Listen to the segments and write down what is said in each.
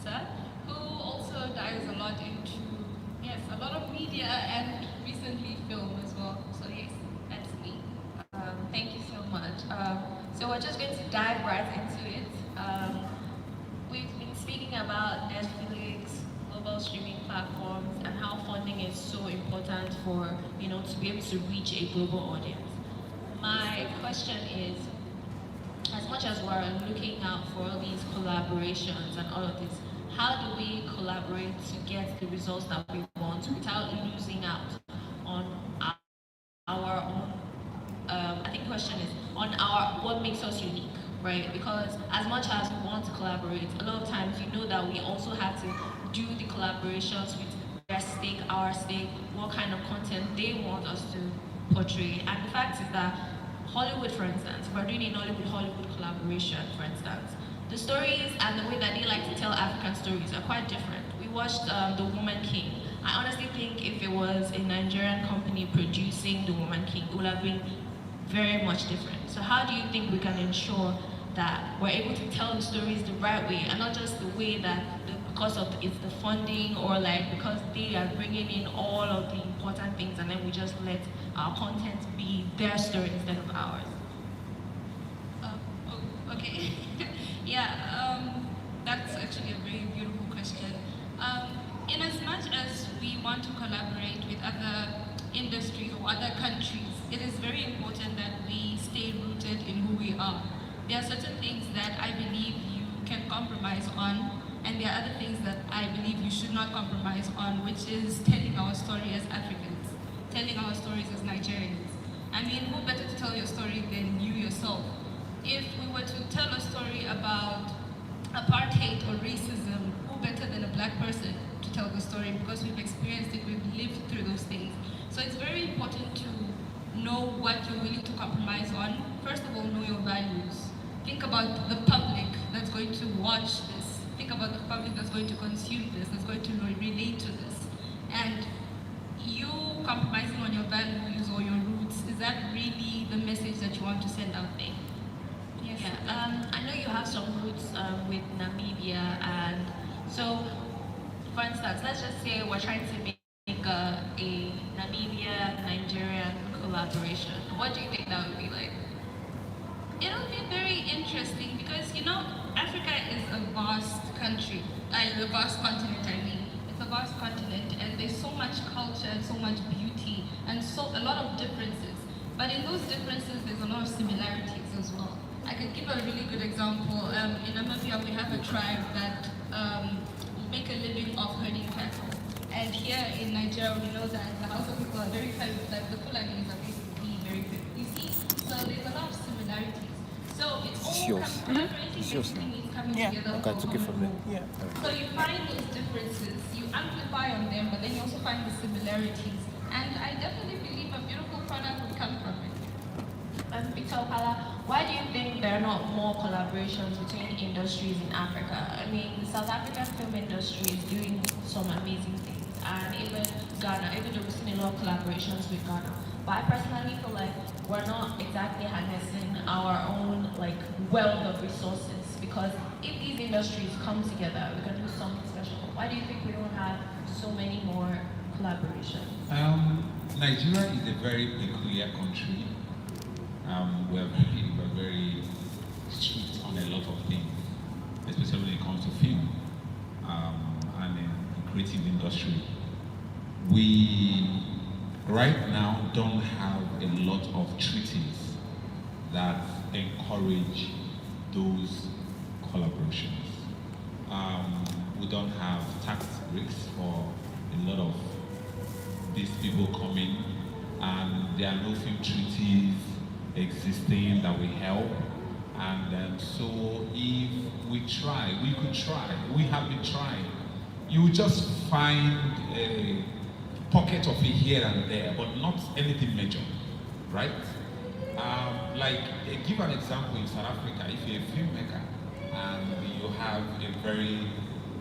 officer who also dives a lot into, yes, a lot of media and recently film as well. So yes, that's me. Thank you so much. So we're just going to dive right into it. We've been speaking about Netflix, global streaming platforms, and how funding is so important for, to be able to reach a global audience. My question is, as much as we're looking out for all these collaborations and all of this, how do we collaborate to get the results that we want without losing out on our own? I think the question is on our what makes us unique, right? Because as much as we want to collaborate, a lot of times that we also have to do the collaborations with their stake, our stake, what kind of content they want us to portray. And the fact is that Hollywood, for instance, if we're doing a Nollywood-Hollywood collaboration, for instance, the stories and the way that they like to tell African stories are quite different. We watched The Woman King. I honestly think if it was a Nigerian company producing The Woman King, it would have been very much different. So how do you think we can ensure that we're able to tell the stories the right way and not just the way that because of it's the funding or like because they are bringing in all of the important things and then we just let our content be their story instead of ours? Okay. Yeah, that's actually a very beautiful question. In as much as we want to collaborate with other industries or other countries, it is very important that we stay rooted in who we are. There are certain things that I believe you can compromise on, and there are other things that I believe you should not compromise on, which is telling our story as Africans, telling our stories as Nigerians. I mean, who better to tell your story than you yourself? If we were to tell a story about apartheid or racism, who better than a black person to tell the story because we've experienced it, we've lived through those things. So it's very important to know what you're willing to compromise on. First of all, know your values. Think about the public that's going to watch this. Think about the public that's going to consume this, that's going to relate to this. And you compromising on your values or your roots, is that really the message that you want to send out there? Yes. Yeah. I know you have some roots with Namibia, and so, for instance, let's just say we're trying to make a Namibia-Nigerian collaboration. What do you think that would be like? It'll be very interesting because, Africa is a vast country, a vast continent, I mean. It's a vast continent and there's so much culture and so much beauty and a lot of differences. But in those differences, there's a lot of similarities as well. I could give a really good example. In Namibia, we have a tribe that make a living off herding cattle. And here in Nigeria, we know that the Hausa people are very kind, like the Fulanis are basically very good. You see? So there's a lot of similarities. So it's all coming together. Okay, I took it from there. Yeah. So you find those differences, you amplify on them, but then you also find the similarities. And I definitely believe a beautiful product would come from it. Victor Opala, why do you think there are not more collaborations between industries in Africa? I mean, the South African film industry is doing some amazing things, and even Ghana, even though we've seen a lot of collaborations with Ghana. But I personally feel like we're not exactly harnessing our own wealth of resources, because if these industries come together, we can do something special. Why do you think we don't have so many more collaborations? Nigeria is a very peculiar country. We're very strict on a lot of things, especially when it comes to film and the creative industry. We right now don't have a lot of treaties that encourage those collaborations. We don't have tax breaks for a lot of these people coming, and there are no film treaties existing that will help. And so if we could try, we have been trying. You will just find a pocket of it here and there, but not anything major, right? Give an example in South Africa. If you're a filmmaker and you have a very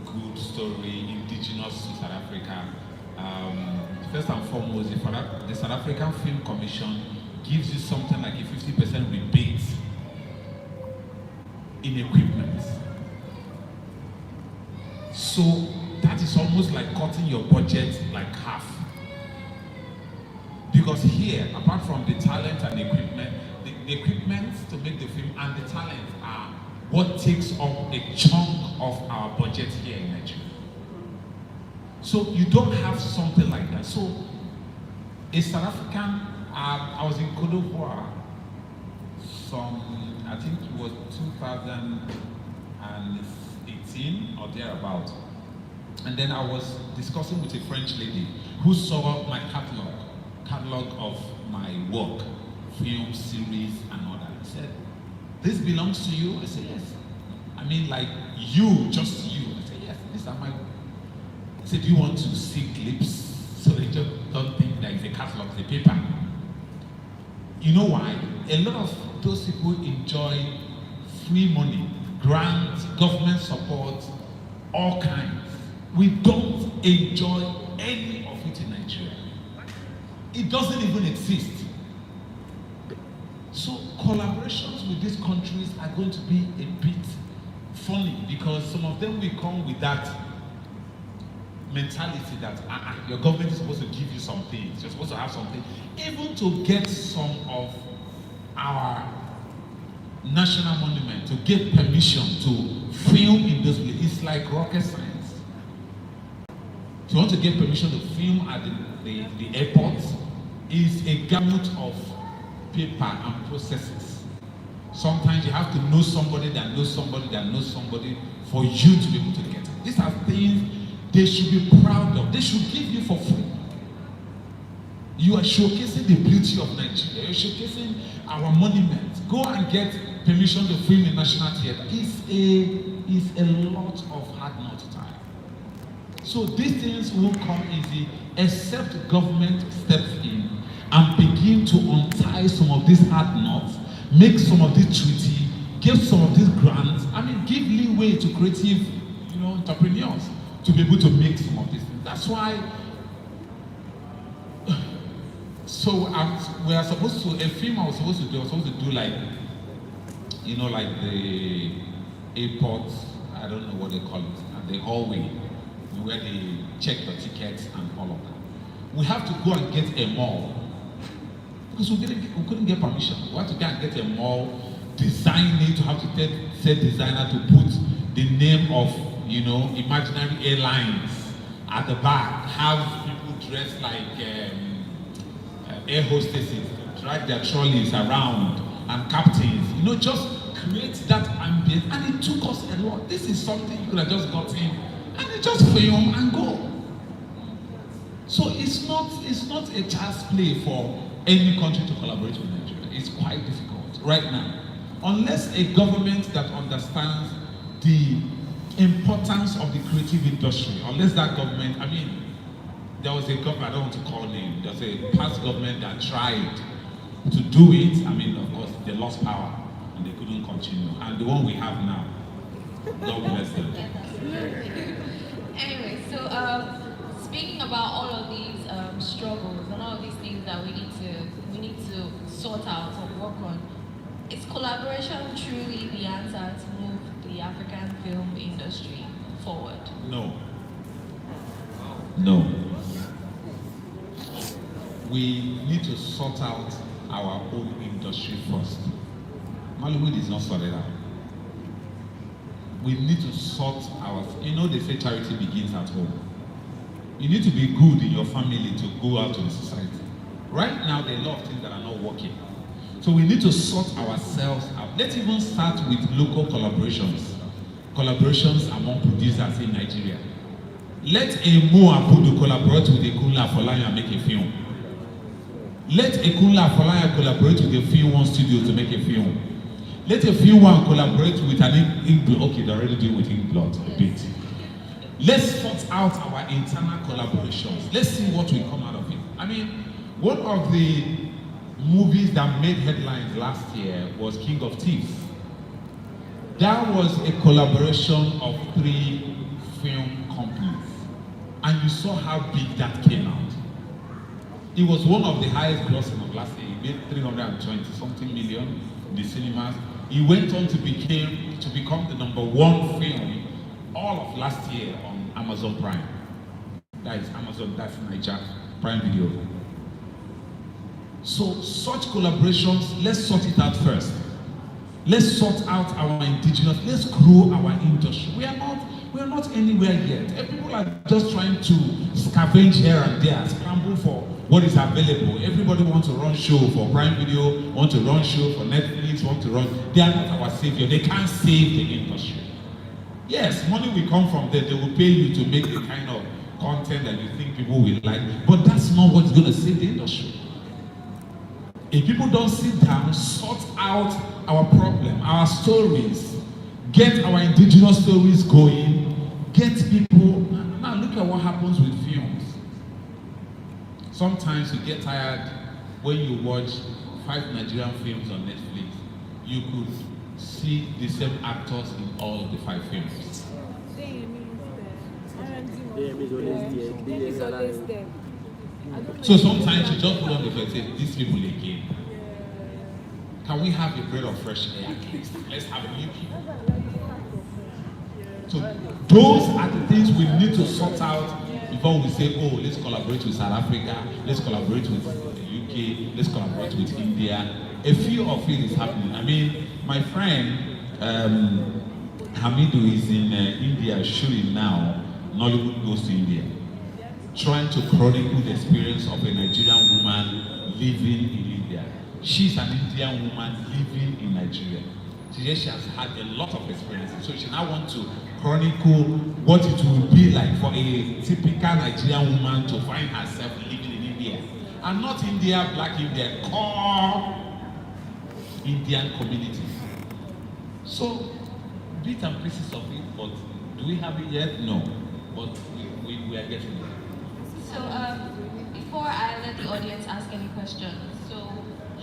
good story indigenous to South Africa, first and foremost, the South African Film Commission gives you something like a 50% rebate in equipment. So that is almost like cutting your budget like half. Because here, apart from the talent and equipment, the equipment to make the film and the talent are what takes up a chunk of our budget here in Nigeria. So you don't have something like that. So a South African, I was in Cote d'Ivoire I think it was 2018 or thereabout. And then I was discussing with a French lady who saw my catalog of my work, film, series, and all that. He said, "This belongs to you?" I said, "Yes." I mean, like you, just you. I said, "Yes, these are my work." He said, "Do you want to see clips so they just don't think that it's a catalog, it's a paper?" You know why? A lot of those people enjoy free money, grants, government support, all kinds. We don't enjoy any of it in Nigeria. It doesn't even exist. So collaborations with these countries are going to be a bit funny because some of them will come with that mentality that your government is supposed to give you something, you're supposed to have something. Even to get some of our national monument, to get permission to film in those places, it's like rocket science. If you want to get permission to film at the airport, is a gamut of paper and processes. Sometimes you have to know somebody that knows somebody that knows somebody for you to be able to get it. These are things they should be proud of. They should give you for free. You are showcasing the beauty of Nigeria. You're showcasing our monuments. Go and get permission to film in National Theatre. It's a lot of hard knot time. So these things won't come easy except government steps in and begin to untie some of these hard knots, make some of these treaties, give some of these grants. I mean, give leeway to creative, entrepreneurs to be able to make some of these things. That's why. So we are supposed to, a film I was supposed to do like, like the airport, I don't know what they call it, and the hallway, where they check your tickets and all of that. We have to go and get a mall, because we couldn't get permission. We have to go and get a mall, design it, to have to tell said designer to put the name of, imaginary airlines at the back, have people dressed like air hostesses, drag their trolleys around, and captains, just create that ambience. And it took us a lot. This is something you could have just got in and you just film and go. So it's not a child's play for any country to collaborate with Nigeria. It's quite difficult right now, unless a government that understands the importance of the creative industry, unless that government, there was a government, I don't want to call name, there was a past government that tried to do it. Of course, they lost power and they couldn't continue. And the one we have now, God bless them. Anyway, so speaking about all of these struggles and all of these things that we need to sort out or work on, is collaboration truly the answer to move the African film industry forward? No. We need to sort out our own industry first. Hollywood is not sorted out. We need to sort they say charity begins at home. You need to be good in your family to go out to the society. Right now, there are a lot of things that are not working. So we need to sort ourselves out. Let's even start with local collaborations among producers in Nigeria. Let a Abudu collaborate with a Kunle Afolayan and make a film. Let a Kunle Afolayan collaborate with a Film One studio to make a film. Let a Film One collaborate with an Inkblood. Okay, they're already doing with Inkblood a bit. Let's sort out our internal collaborations. Let's see what will come out of it. One of the movies that made headlines last year was King of Thieves. That was a collaboration of 3 film companies. And you saw how big that came out. It was one of the highest grossing of last year. It made 320-something million in the cinemas. It went on to become the #1 film all of last year on Amazon Prime. That is Amazon, that's Nigeria Prime Video. So such collaborations, let's sort it out first. Let's sort out our indigenous, let's grow our industry. We are not anywhere yet. People are just trying to scavenge here and there, scramble for what is available. Everybody wants to run show for Prime Video, want to run show for Netflix, want to run. They are not our savior. They can't save the industry. Yes, money will come from them. They will pay you to make the kind of content that you think people will like, but that's not what's going to save the industry. If people don't sit down, sort out our problem, our stories, get our indigenous stories going, get people. Now look at what happens with films. Sometimes you get tired when you watch 5 Nigerian films on Netflix. You could see the same actors in all of the 5 films. So sometimes you just put on the phone and say, these people again. Can we have a breath of fresh air at least? Let's have new people. So those are the things we need to sort out before we say, oh, let's collaborate with South Africa, let's collaborate with the UK, let's collaborate with India. A few of it is happening. I mean, my friend Hamidu is in India shooting now. Nollywood goes to India, trying to chronicle the experience of a Nigerian woman living in India. She's an Indian woman living in Nigeria. She has had a lot of experiences, so she now wants to chronicle what it will be like for a typical Nigerian woman to find herself living in India. And not India, Black India, core Indian community. So, bits and pieces of it, but do we have it yet? No. But we are getting it. So before I let the audience ask any questions, so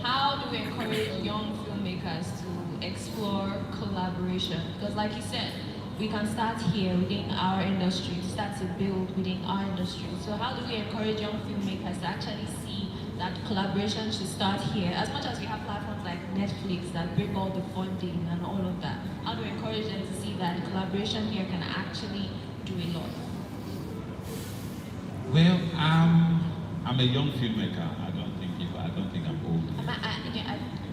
how do we encourage young filmmakers to explore collaboration? Because like you said, we can start here within our industry, start to build within our industry. So how do we encourage young filmmakers to actually see that collaboration should start here? As much as we have platforms like Netflix that bring all the funding and all of that, how do we encourage them to see that collaboration here can actually do a lot? Well, I'm a young filmmaker. I don't think I'm old.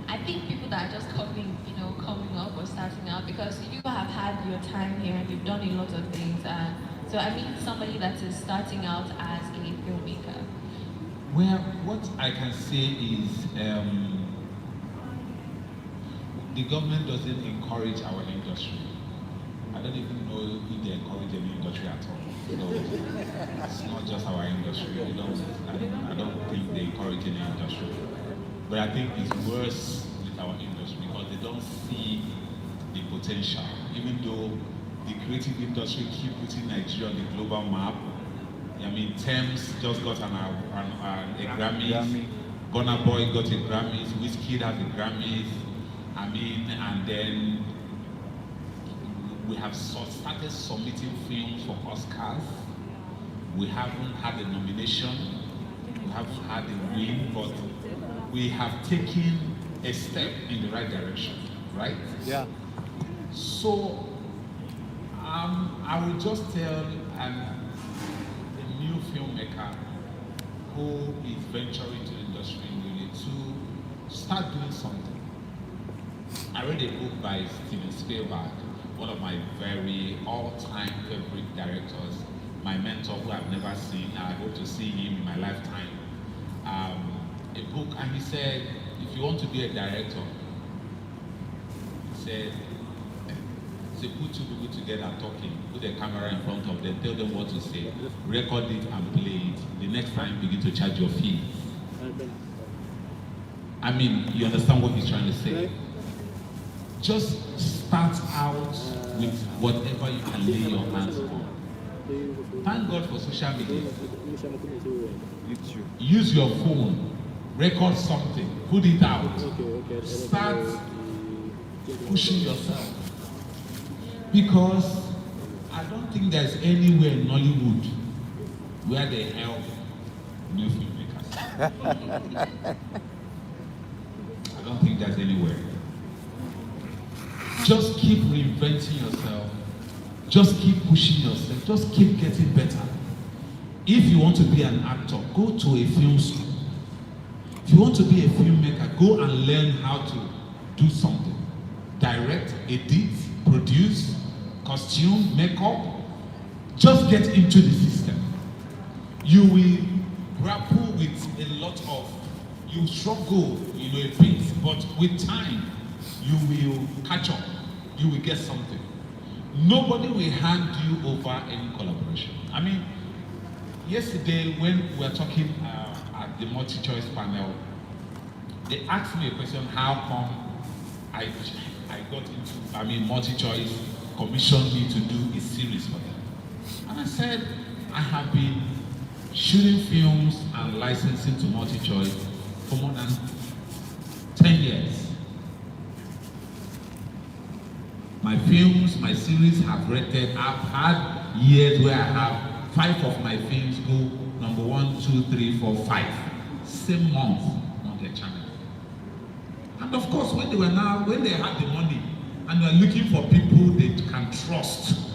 I think people that are just coming up or starting out, because you have had your time here and you've done a lot of things. So I mean somebody that is starting out as a filmmaker. Well, what I can say is the government doesn't encourage our industry. I don't even know if they encourage any industry at all. It's not just our industry. I don't think they encourage any industry. But I think it's worse with our industry because they don't see the potential. Even though the creative industry keep putting Nigeria on the global map. I mean, Thames just got a Grammy. Burna Boy got a Grammy. Wizkid has a Grammys. I mean, and then we have started submitting films for Oscars. We haven't had a nomination. We haven't had a win, but we have taken a step in the right direction, right? Yeah. So, I will just tell a new filmmaker who is venturing into the industry really to start doing something. I read a book by Steven Spielberg, one of my very all-time favorite directors, my mentor who I've never seen. I hope to see him in my lifetime. A book, and he said, if you want to be a director, he said, put 2 people together talking, put a camera in front of them, tell them what to say, record it and play it. The next time, begin to charge your fee. I mean, you understand what he's trying to say? Just start out with whatever you can lay your hands on. Thank God for social media. Use your phone, record something, put it out. Start pushing yourself. Because I don't think there's anywhere in Nollywood where they help new filmmakers. I don't think there's anywhere. Just keep reinventing yourself. Just keep pushing yourself. Just keep getting better. If you want to be an actor, go to a film school. If you want to be a filmmaker, go and learn how to do something. Direct, edit, produce, costume, makeup. Just get into the system. You will grapple with a lot of, you struggle, a bit, but with time, you will catch up. You will get something. Nobody will hand you over any collaboration. I mean, yesterday when we were talking at the multi-choice panel, they asked me a question, how come I got into, multi-choice commissioned me to do a series for them. And I said, I have been shooting films and licensing to multi-choice for more than 10 years. My films, my series have rated. I've had years where I have 5 of my films go number 1, 2, 3, 4, 5. Same month on their channel. And of course, when they had the money and they are looking for people they can trust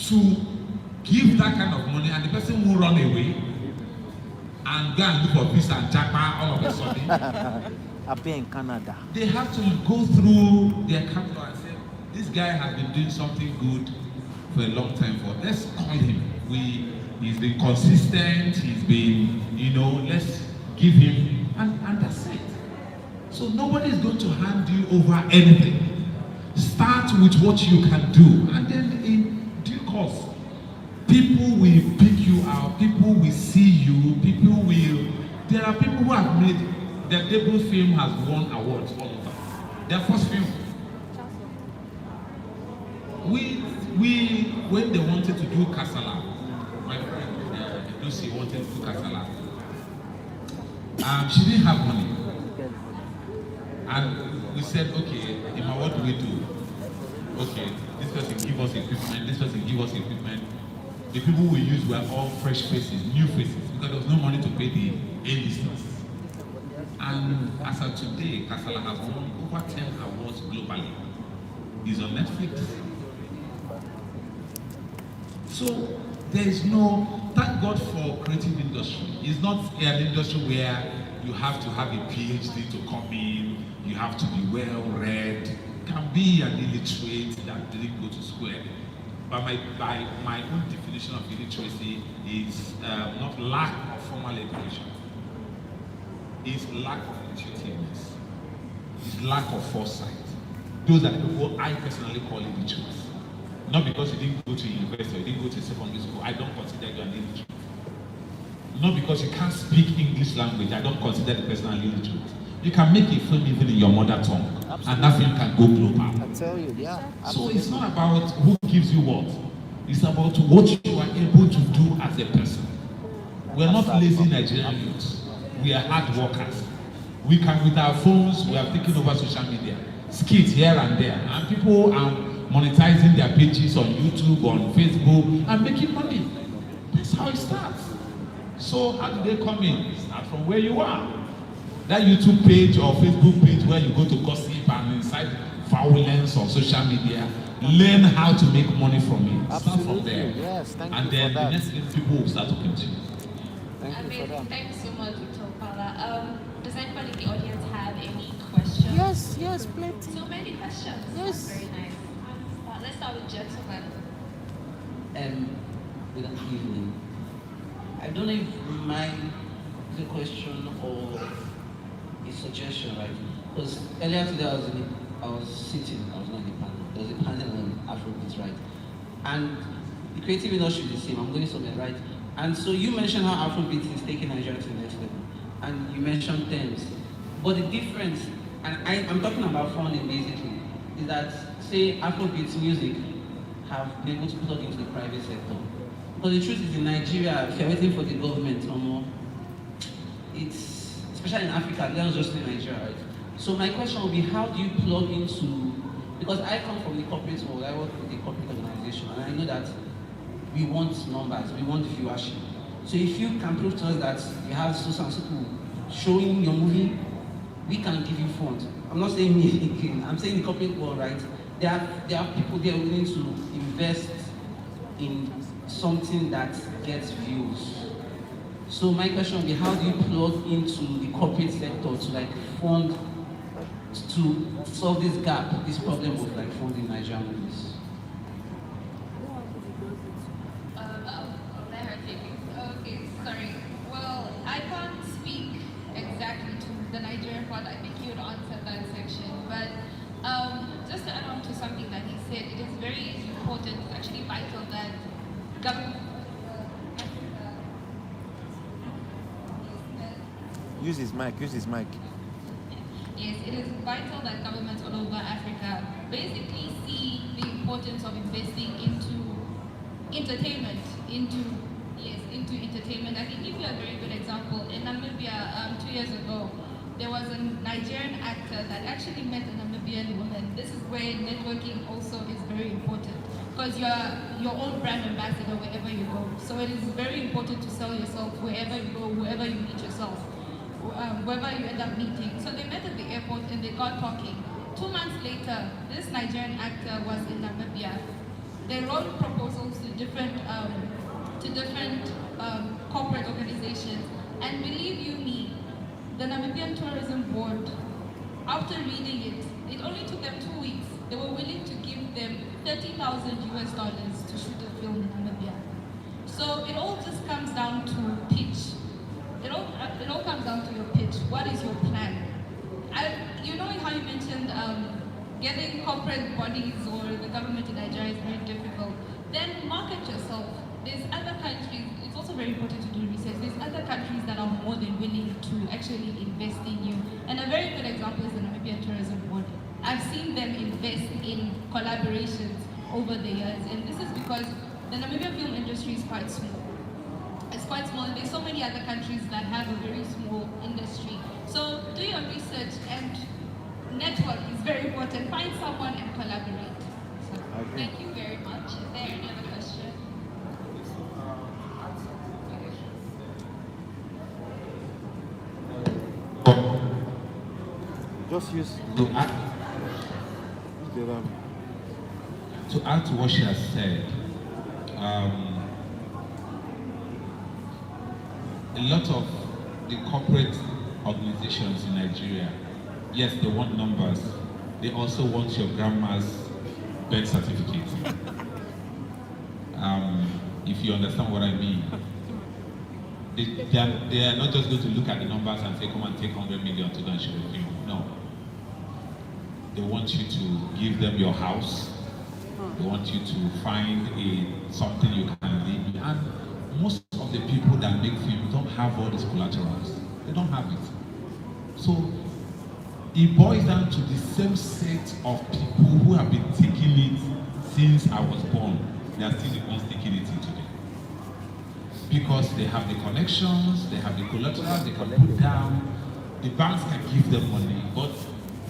to give that kind of money, and the person will run away and go and look for visa and jackpot all of a sudden. I've been in Canada. They have to go through their capital and say, this guy has been doing something good for a long time. Let's call him. He's been consistent, he's been, let's give him, and that's it. So nobody is going to hand you over anything. Start with what you can do, and then in due course, people will pick you out, people will see you, there are people who have made, their debut film has won awards all over. Their first film. When they wanted to do Kasala, my friend Lucy wanted to do Kasala, she didn't have money. And we said, okay, Emma, what do we do? Okay, this person give us equipment, this person give us equipment. The people we used were all fresh faces, new faces, because there was no money to pay the A-listers. And as of today, Kasala has won over 10 awards globally. He's on Netflix. So there is thank God for creative industry. It's not an industry where you have to have a PhD to come in, you have to be well-read, can be an illiterate that didn't go to school. But by my own definition of illiteracy is not lack of formal education. It's lack of intuitiveness. It's lack of foresight. Those are the people I personally call illiterate. Not because you didn't go to university or you didn't go to secondary school, I don't consider you an illiterate. Not because you can't speak English language, I don't consider the person an illiterate. You can make a film even in your mother tongue, absolutely, and that film can go global. I tell you, yeah. Absolutely. So it's not about who gives you what. It's about what you are able to do as a person. We're not lazy Nigerian youths. We are hard workers. We can, with our phones, we have taken over social media, skits here and there, and people are monetizing their pages on YouTube, on Facebook, and making money. That's how it starts. So how do they come in? Start from where you are. That YouTube page or Facebook page where you go to gossip and incite violence on social media, learn how to make money from it. Absolutely. Start from there. Yes, thank and you then for that. The next thing people will start to continue. Amazing. Thanks so much, Victor Paula. Does anybody in the audience have any questions? Yes, plenty. So many questions. Yes. That's very nice. Let's start with gentlemen. Good evening. I don't know if mine is a question or a suggestion, right? Because earlier today I was sitting, I was not in the panel. There was a panel on Afrobeats, right? And the creative industry is the same. I'm going somewhere, right? And so you mentioned how Afrobeats is taking Nigeria to the next level, and you mentioned terms. But the difference, and I'm talking about funding basically, is that say Afrobeats music have been able to put up into the private sector. But the truth is, in Nigeria, if you're waiting for the government or more, it's, especially in Africa, that's just in Nigeria, right? So my question would be, how do you plug into, because I come from the corporate world, I work with a corporate organization, and I know that we want numbers, we want viewership. So if you can prove to us that you have so and so people showing your movie, we can give you funds. I'm not saying me again, I'm saying the corporate world, right? there are people there willing to invest in something that gets views. So my question would be, how do you plug into the corporate sector to like fund, to solve this gap, this problem of like funding Nigerian movies? Okay, sorry. Well, I can't speak exactly to the Nigerian part. I think you would answer that section. But just to add on to something that he said, it is very important, it's actually vital that government. Use his mic, use his mic. Yes, it is vital that governments all over Africa basically see the importance of investing into entertainment, into entertainment. I can give you a very good example. In Namibia, 2 years ago, there was a Nigerian actor that actually met a Namibian woman. This is where networking also is very important, because you're your own brand ambassador wherever you go. So it is very important to sell yourself wherever you go, wherever you meet yourself, wherever you end up meeting. So they met at the airport and they got talking. 2 months later, this Nigerian actor was in Namibia. They wrote proposals to different corporate organizations, and believe you me, the Namibian Tourism Board, after reading it, it only took them 2 weeks. They were willing to give them $30,000 to shoot a film in Namibia. So it all just comes down to pitch. It all comes down to your pitch. What is your plan? You know how you mentioned getting corporate bodies or the government in Nigeria is very difficult. Then market yourself. There's other countries, it's also very important to do research. There's other countries that are more than willing to actually invest in you. And a very good example is the Namibian Tourism Board. I've seen them invest in collaborations over the years. And this is because the Namibian film industry is quite small. It's quite small. There's so many other countries that have a very small industry. So do your research, and network is very important. Find someone and collaborate. So, thank you very much. Is there any other question? Just use To add, the other. to add to what she has said, a lot of the corporate organizations in Nigeria, yes, they want numbers. They also want your grandma's birth certificate. If you understand what I mean. They are not just going to look at the numbers and say, come and take 100 million to go and show a film. No. They want you to give them your house. They want you to find something you can live in. And most of the people that make films don't have all these collaterals. They don't have it. So it boils down to the same set of people who have been taking it since I was born. They are still the ones taking it in today. Because they have the connections, they have the collateral, they can put down, the banks can give them money, but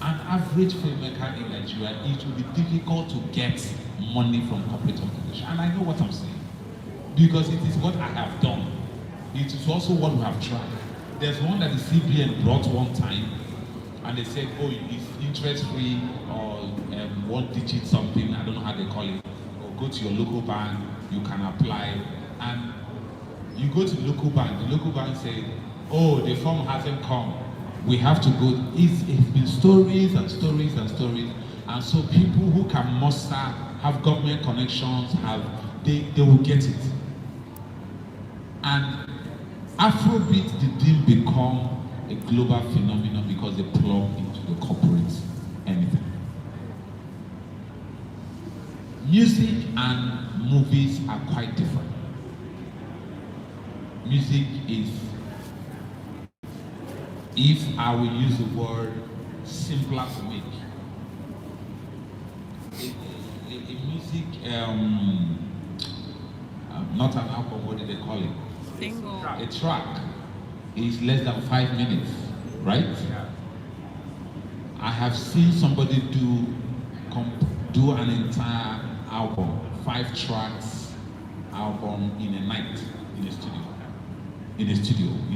an average filmmaker in Nigeria, it will be difficult to get money from corporate organizations. And I know what I'm saying, because it is what I have done. It is also what we have tried. There's one that the CBN brought one time, and they said, oh, it's interest-free, or one digit something, I don't know how they call it, or go to your local bank, you can apply, and you go to the local bank says, oh, the form hasn't come, we have to go. It's been stories and stories and stories, and so people who can muster, have government connections, they will get it. And Afrobeat didn't become a global phenomenon because they plugged into the corporate anything. Music and movies are quite different. Music is, if I will use the word, simpler to make. A music, not an album, what do they call it? Single. A track is less than 5 minutes, right? I have seen somebody do an entire album, 5 tracks album in a night in a studio. In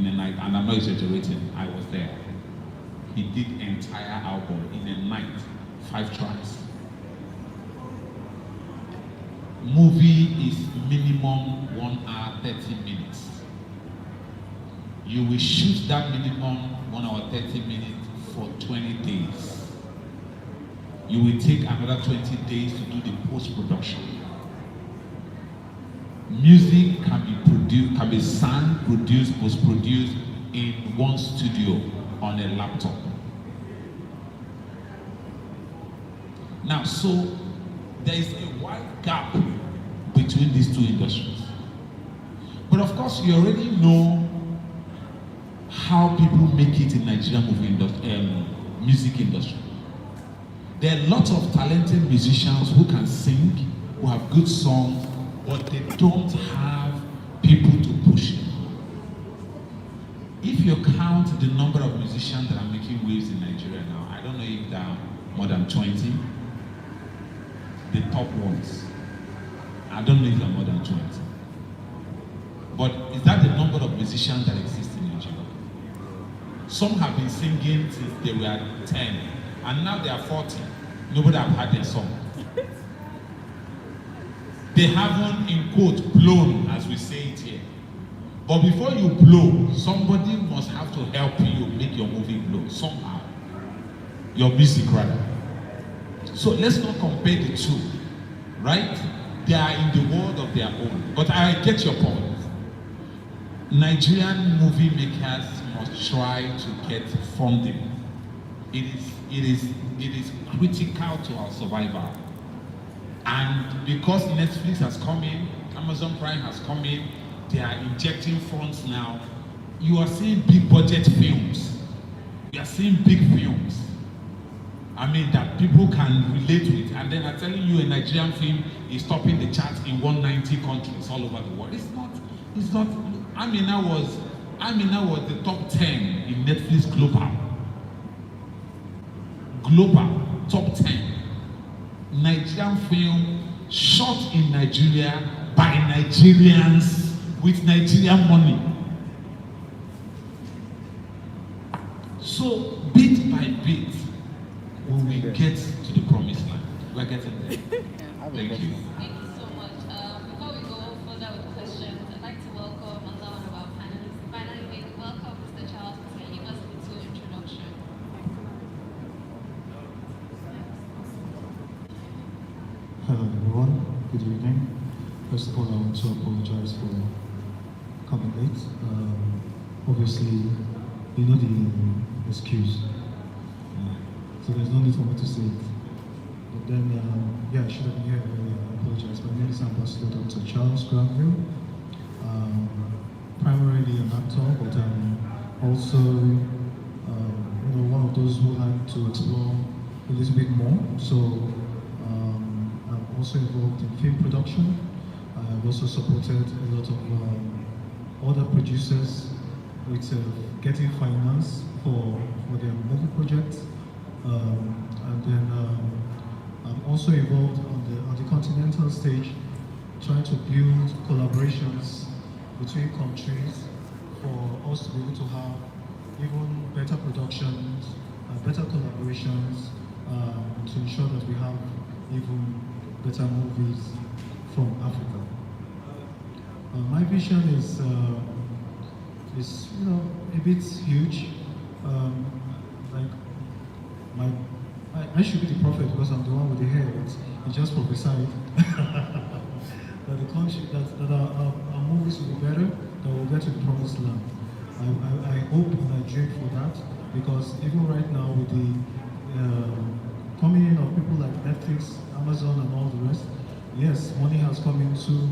a night, and I'm not exaggerating, I was there. He did entire album in a night, 5 tracks. movie is minimum 1 hour 30 minutes. You will shoot that minimum 1 hour 30 minutes for 20 days. You will take another 20 days to do the post-production. Music can be produced, can be sung, produced, post-produced in one studio on a laptop. Now, so there is a wide gap between these two industries. But of course, you already know how people make it in Nigerian music industry. There are lots of talented musicians who can sing, who have good songs, but they don't have people to push them. If you count the number of musicians that are making waves in Nigeria now, I don't know if there are more than 20. The top ones. I don't know if there are more than 20. But is that the number of musicians that exist in Nigeria? Some have been singing since they were 10, and now they are 40. Nobody have heard their song. They haven't, in quote, blown, as we say it here. But before you blow, somebody must have to help you make your movie blow somehow. Your music, rather. So let's not compare the two, right? They are in the world of their own. But I get your point. Nigerian movie makers must try to get funding. It is critical to our survival. And because Netflix has come in, Amazon Prime has come in, they are injecting funds now. You are seeing big budget films. You are seeing big films. I mean, that people can relate with. And then I'm telling you, a Nigerian film is topping the charts in 190 countries all over the world. It's not. Amina was the top 10 in Netflix Global. Top 10. Nigerian film shot in Nigeria by Nigerians with Nigerian money. So bit by bit, we will get to the promised land. We're getting there. Thank you. Thank you so much. Before we go further with questions, I'd like to welcome another one of our panelists. Finally, may we welcome Mr. Charles to give us a little introduction. Hello everyone, good evening. First of all, I want to apologize for coming late. Obviously, you know the excuse. So there's no need for me to say it. But then, yeah, I should have been here earlier. I apologize. My name is Ambassador Dr. Charles Granville. Primarily an actor, but also one of those who like to explore a little bit more. So I'm also involved in film production. I've also supported a lot of other producers with getting finance for their movie projects. And then I'm also involved on the continental stage, trying to build collaborations between countries for us to be able to have even better productions, better collaborations, to ensure that we have even better movies from Africa. My vision is a bit huge. I should be the prophet because I'm the one with the hair, but he just prophesied that the country, that our movies will be better, that we'll get to the promised land. I hope and I dream for that, because even right now with the coming in of people like Netflix, Amazon and all the rest, yes, money has come into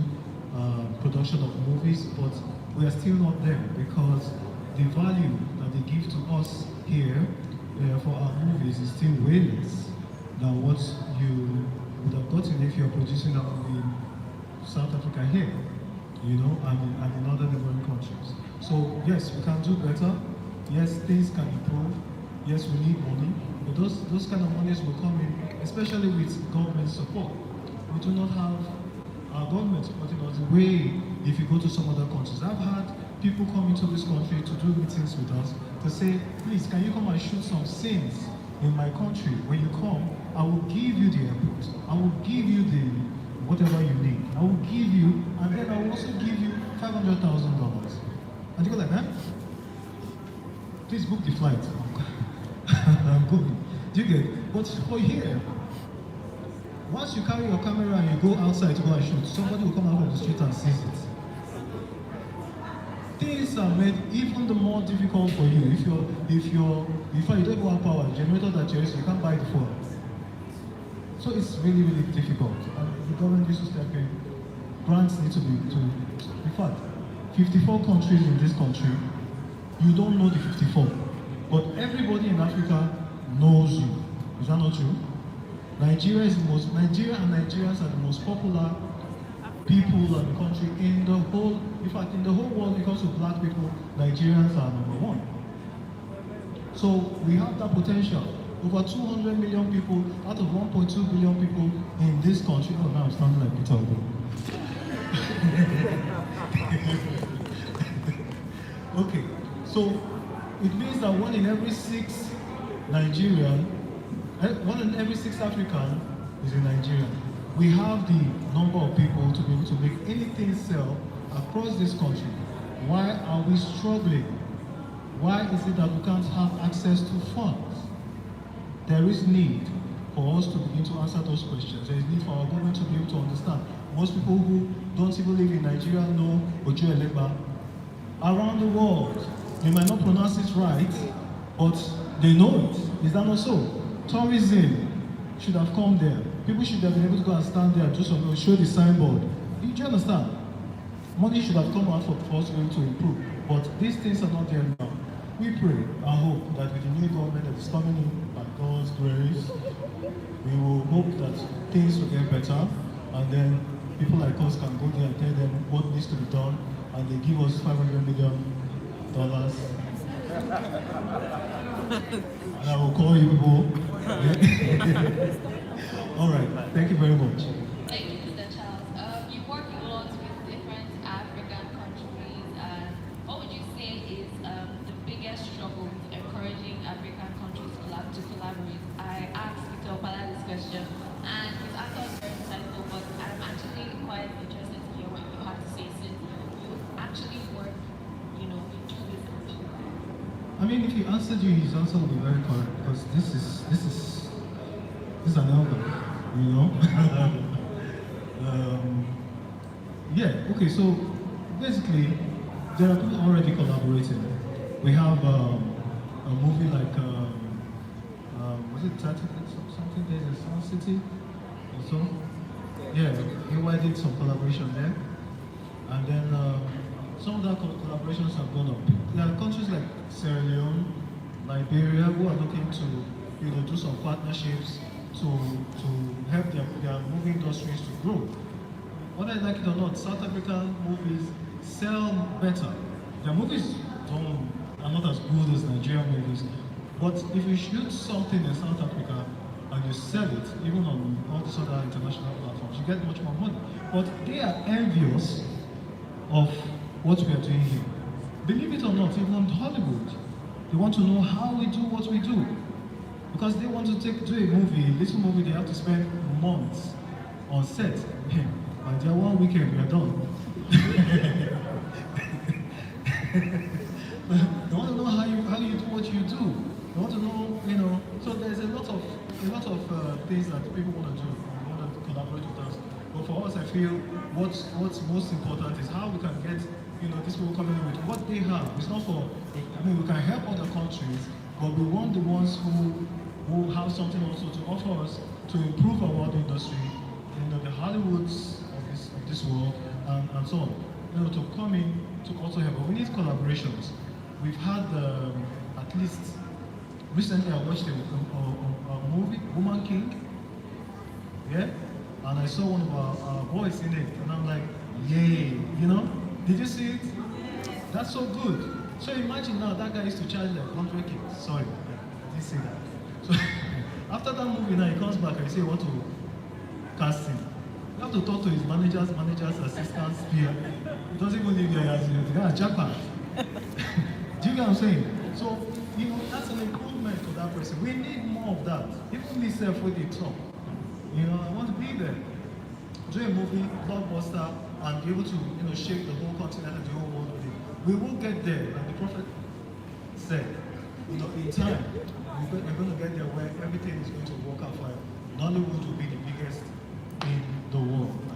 production of movies, but we are still not there, because the value that they give to us here for our movies is still way less than what you would have gotten if you're producing a movie in South Africa here, and in other neighboring countries. So yes, we can do better. Yes, things can improve. Yes, we need money, but those kind of monies will come in, especially with government support. We do not have our government supporting us the way if you go to some other countries. I've had people come into this country to do meetings with us to say, please, can you come and shoot some scenes in my country? When you come, I will give you the airport. I will give you whatever you need. I will give you, and then I will also give you $500,000. And you go like, huh? Please book the flight. I'm going. Do you get it? But for here, once you carry your camera and you go outside to go and shoot, somebody will come out from the street and sees it. Things are made even the more difficult for you. If you don't have power, generator that you're using, you can't buy the phone. So it's really, really difficult. And the government needs to step in. Grants need to be, in fact, 54 countries in this country, you don't know the 54. But everybody in Africa knows you. Is that not true? Nigeria and Nigerians are the most popular people in the country in the whole, in fact, in the whole world. When it comes to black people, Nigerians are #1. So we have that potential. Over 200 million people out of 1.2 billion people in this country. Oh, now it's sounding like Peter Obi. Okay, so it means that 1 in every 6 Nigerian, 1 in every 6 African is in Nigeria. We have the number of people to be able to make anything sell across this country. Why are we struggling? Why is it that we can't have access to funds? There is need for us to begin to answer those questions. There is need for our government to be able to understand. Most people who don't even live in Nigeria know Ojo Eleba. Around the world, they might not pronounce it right, but they know it. Is that not so? Tourism should have come there. People should have been able to go and stand there and do something, show the signboard. Do you understand? Money should have come out for us to be able to improve. But these things are not there now. We pray and hope that with the new government that is coming in, by God's grace, we will hope that things will get better, and then people like us can go there and tell them what needs to be done, and they give us $500 million. And I will call you people. All right, thank you very much. Thank you, Mr. Charles. You work a lot with different African countries, and what would you say is the biggest struggle with encouraging African countries to collaborate? I asked Victor Opala this question, and his answer was very insightful, but I'm actually quite interested to hear what you have to say, since you actually work, with two different countries. I mean, if he answered you, his answer will be very correct, because this is an album, Yeah, okay, so basically, there are people already collaborating. We have a movie like, was it 30 something days in Sun City or so? Yeah, we did some collaboration there. And then some of the collaborations have gone up. There are countries like Sierra Leone, Liberia, who are looking to do some partnerships to help their movie industries to grow. Whether I like it or not, South African movies sell better. Their movies are not as good as Nigerian movies. But if you shoot something in South Africa and you sell it, even on all these other international platforms, you get much more money. But they are envious of what we are doing here. Believe it or not, even Hollywood, they want to know how we do what we do. Because they want to do a little movie, they have to spend months on set. And their 1 weekend, we are done. They want to know how you do what you do. They want to know, so there's a lot of things that people want to do. They want to collaborate with us. But for us, I feel what's most important is how we can get, these people coming in with what they have. It's not for, we can help other countries, but we want the ones who have something also to offer us to improve our world industry, the Hollywoods of this world, and so on, to come in to also help. But we need collaborations. We've had, at least, recently I watched a movie, Woman King, yeah? And I saw one of our boys in it, and I'm like, yay, Did you see it? That's so good. So imagine now, that guy used to charge like 100K. Sorry, I didn't say that. So after that movie now, he comes back and he say, what to cast him. You have to talk to his managers, assistants, peer. He doesn't even live here as the guy jackpot. Do you get what I'm saying? So, that's an improvement for that person. We need more of that. Even myself with the talk. I want to be there. do a movie, blockbuster, and be able to, shake the whole continent and the whole world with it. We will get there, like the prophet said. In time, we're going to get there where everything is going to work out fine. Nollywood will be the biggest in the world.